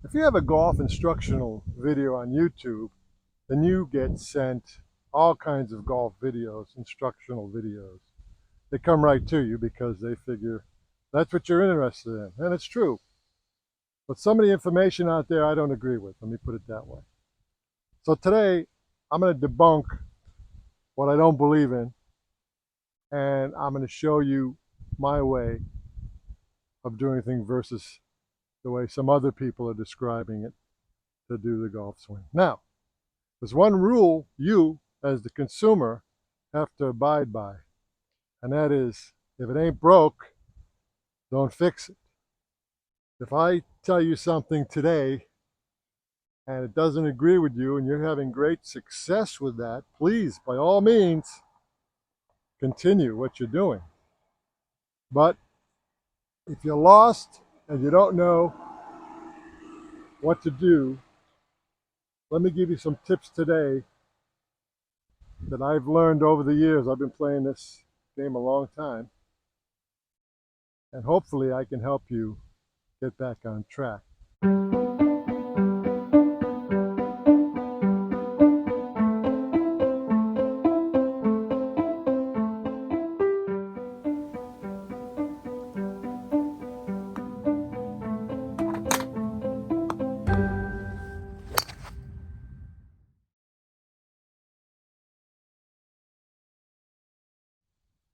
If you have a golf instructional video on YouTube, then you get sent all kinds of golf videos, instructional videos. They come right to you because they figure that's what you're interested in. And it's true. But some of the information out there I don't agree with. Let me put it that way. So today, I'm going to debunk what I don't believe in, and I'm going to show you my way of doing things versus the way some other people are describing it to do the golf swing. Now, there's one rule you, as the consumer, have to abide by, and that is if it ain't broke, don't fix it. If I tell you something today and it doesn't agree with you and you're having great success with that, please, by all means, continue what you're doing. But if you're lost and you don't know what to do, let me give you some tips today that I've learned over the years. I've been playing this game a long time, and hopefully I can help you get back on track.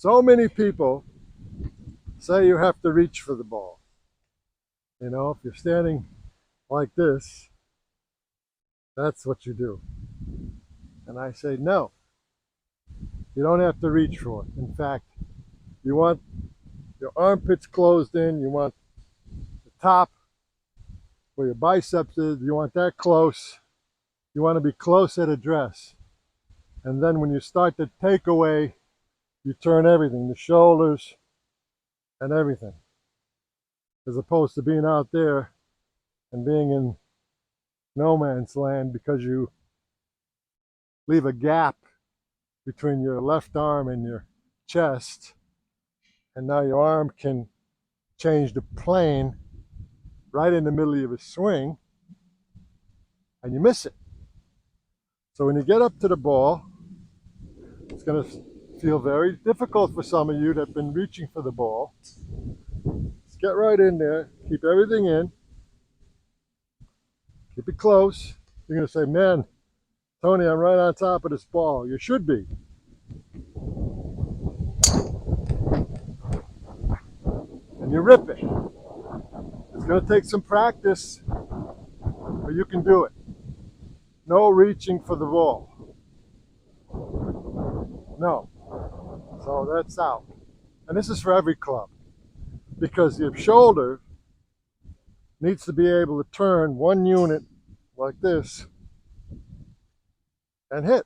So many people say you have to reach for the ball. You know, if you're standing like this, that's what you do. And I say, no, you don't have to reach for it. In fact, you want your armpits closed in, you want the top where your biceps is, you want that close. You want to be close at address. And then when you start to take away, you turn everything, the shoulders and everything. As opposed to being out there and being in no man's land because you leave a gap between your left arm and your chest, and now your arm can change the plane right in the middle of your swing, and you miss it. So when you get up to the ball, it's going to feel very difficult for some of you that have been reaching for the ball. Just get right in there, keep everything in, keep it close. You're going to say, man, Tony, I'm right on top of this ball. You should be. And you rip it. It's going to take some practice, but you can do it. No reaching for the ball. No. So that's out. And this is for every club, because your shoulder needs to be able to turn one unit like this and hit.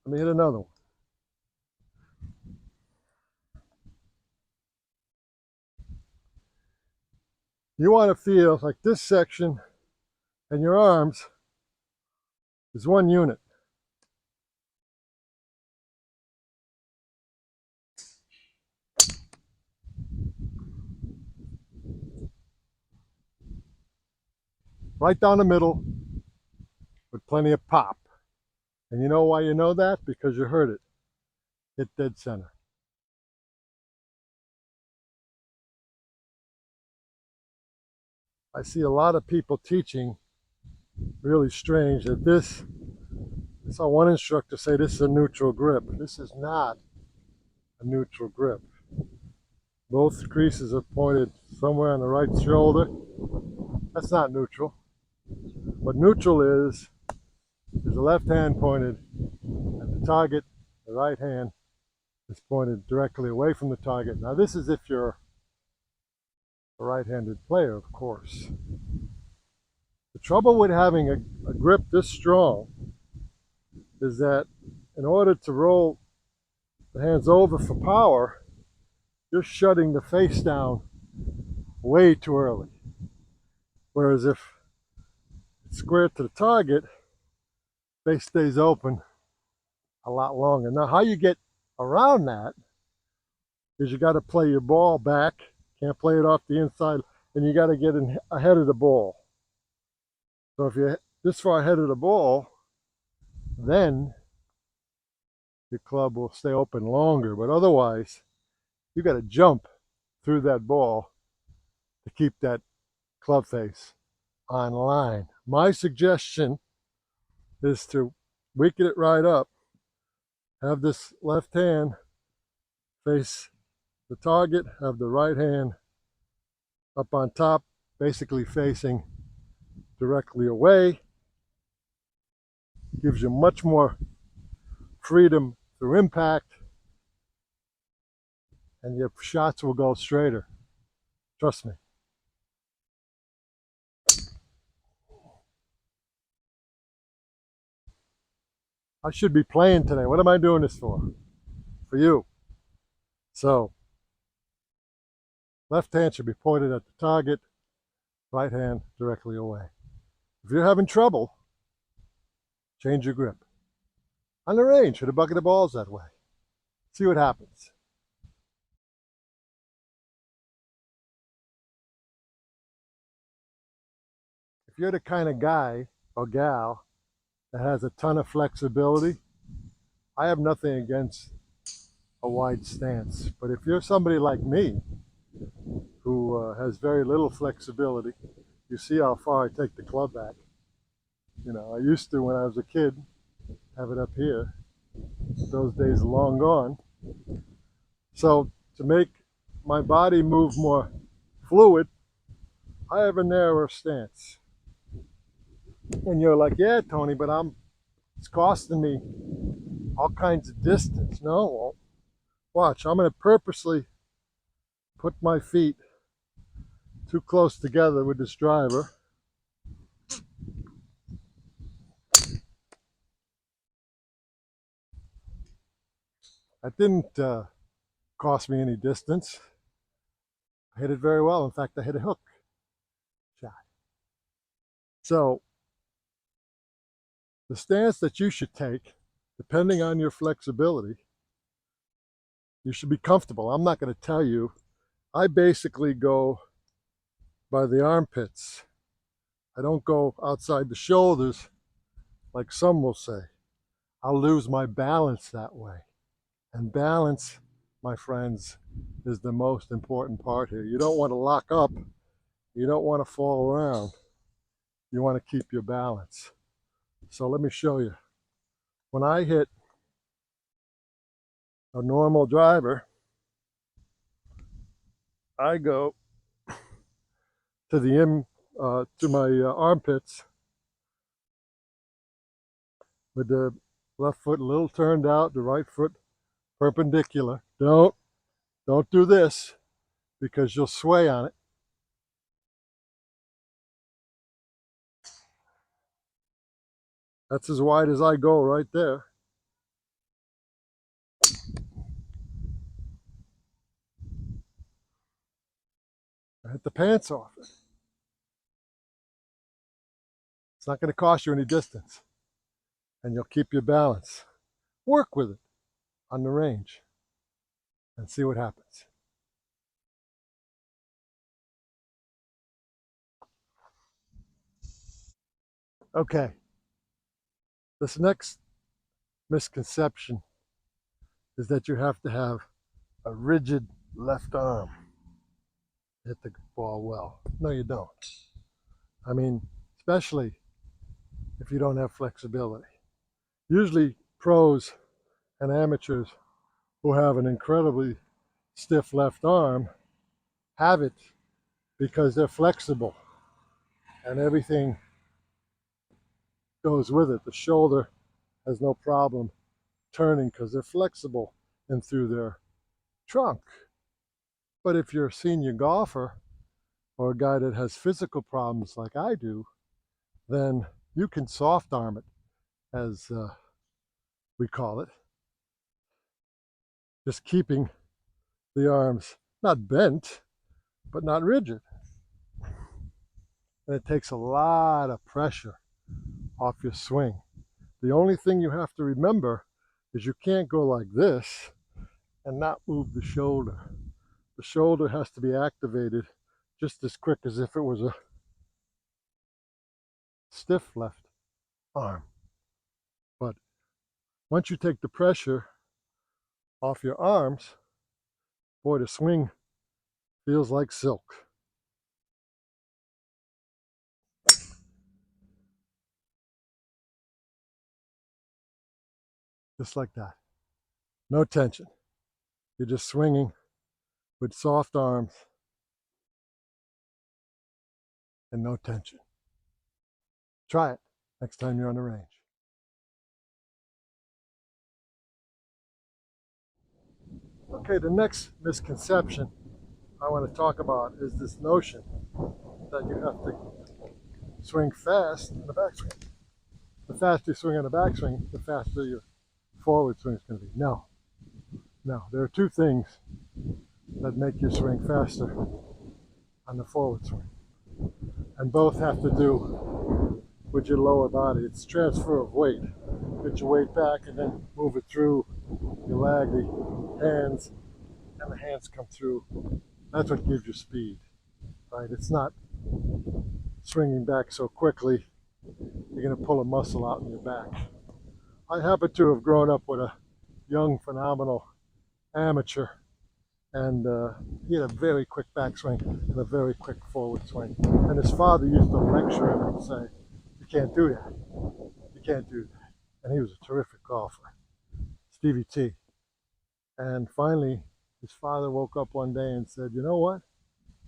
Let me hit another one. You want to feel like this section and your arms is one unit. Right down the middle with plenty of pop. And you know why you know that? Because you heard it. Hit dead center. I see a lot of people teaching really strange that this, I saw one instructor say this is a neutral grip. This is not a neutral grip. Both creases are pointed somewhere on the right shoulder. That's not neutral. What neutral is the left hand pointed at the target, the right hand is pointed directly away from the target. Now this is if you're a right-handed player, of course. The trouble with having a grip this strong is that in order to roll the hands over for power, you're shutting the face down way too early. Whereas if it's squared to the target, face stays open a lot longer. Now how you get around that is you got to play your ball back. Can't play it off the inside and you got to get in ahead of the ball. So if you're this far ahead of the ball, then your club will stay open longer. But otherwise, you got to jump through that ball to keep that club face on line. My suggestion is to wicket it right up, have this left hand face the target, have the right hand up on top, basically facing directly away. Gives you much more freedom through impact, and your shots will go straighter. Trust me. I should be playing today. What am I doing this for? For you. So, left hand should be pointed at the target, right hand directly away. If you're having trouble, change your grip. On the range, hit a bucket of balls that way. See what happens. If you're the kind of guy or gal that has a ton of flexibility, I have nothing against a wide stance. But if you're somebody like me who has very little flexibility, you see how far I take the club back. You know, I used to, when I was a kid, have it up here. Those days are long gone. So to make my body move more fluid, I have a narrower stance. And you're like, yeah, Tony, but it's costing me all kinds of distance. No, it won't. Watch, I'm going to purposely put my feet too close together with this driver. That didn't cost me any distance. I hit it very well. In fact, I hit a hook shot. So the stance that you should take, depending on your flexibility, you should be comfortable. I'm not going to tell you. I basically go by the armpits. I don't go outside the shoulders like some will say. I'll lose my balance that way. And balance, my friends, is the most important part here. You don't want to lock up. You don't want to fall around. You want to keep your balance. So let me show you. When I hit a normal driver, I go to my armpits with the left foot a little turned out, the right foot perpendicular. Don't do this because you'll sway on it. That's as wide as I go right there. I hit the pants off it. It's not going to cost you any distance, and you'll keep your balance. Work with it on the range and see what happens. Okay, this next misconception is that you have to have a rigid left arm to hit the ball well. No, you don't. I mean, especially if you don't have flexibility. Usually pros and amateurs who have an incredibly stiff left arm have it because they're flexible and everything goes with it. The shoulder has no problem turning because they're flexible and through their trunk. But if you're a senior golfer or a guy that has physical problems like I do, then you can soft arm it, as we call it, just keeping the arms not bent, but not rigid. And it takes a lot of pressure off your swing. The only thing you have to remember is you can't go like this and not move the shoulder. The shoulder has to be activated just as quick as if it was a stiff left arm. But once you take the pressure off your arms, boy, the swing feels like silk. Just like that. No tension. You're just swinging with soft arms and no tension. Try it next time you're on the range. Okay, the next misconception I want to talk about is this notion that you have to swing fast in the backswing. The faster you swing on the backswing, the faster your forward swing is going to be. No, no. There are two things that make you swing faster on the forward swing, and both have to do with your lower body. It's transfer of weight. Get your weight back and then move it through your leg, the hands, and the hands come through. That's what gives you speed, right? It's not swinging back so quickly you're going to pull a muscle out in your back. I happen to have grown up with a young, phenomenal amateur, and he had a very quick backswing and a very quick forward swing. And his father used to lecture him and say, "You can't do that. You can't do that." And he was a terrific golfer, Stevie T. And finally, his father woke up one day and said, "You know what?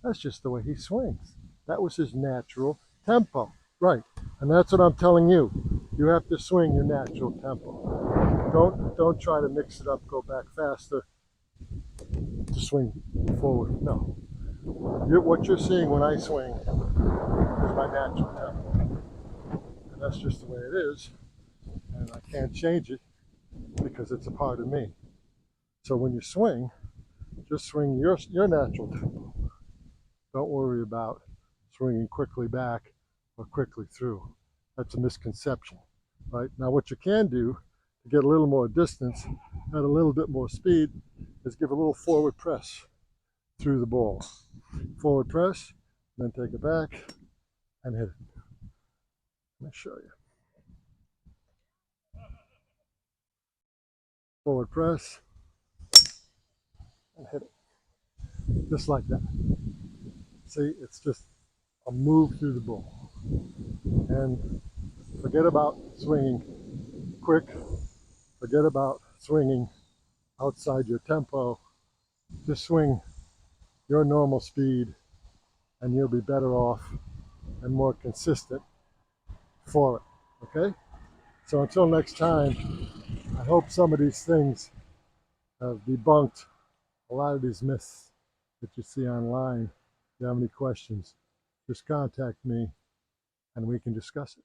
That's just the way he swings. That was his natural tempo." Right. And that's what I'm telling you. You have to swing your natural tempo. Don't try to mix it up, go back faster to swing forward. No. What you're seeing when I swing is my natural tempo. And that's just the way it is. And I can't change it because it's a part of me. So when you swing, just swing your natural tempo. Don't worry about swinging quickly back or quickly through. That's a misconception, right? Now what you can do to get a little more distance at a little bit more speed is give a little forward press through the ball. Forward press, then take it back and hit it. Let me show you. Forward press and hit it. Just like that. See, it's just a move through the ball. And forget about swinging quick. Forget about swinging outside your tempo. Just swing your normal speed and you'll be better off and more consistent for it. Okay? So until next time, I hope some of these things have debunked a lot of these myths that you see online. If you have any questions, just contact me and we can discuss it.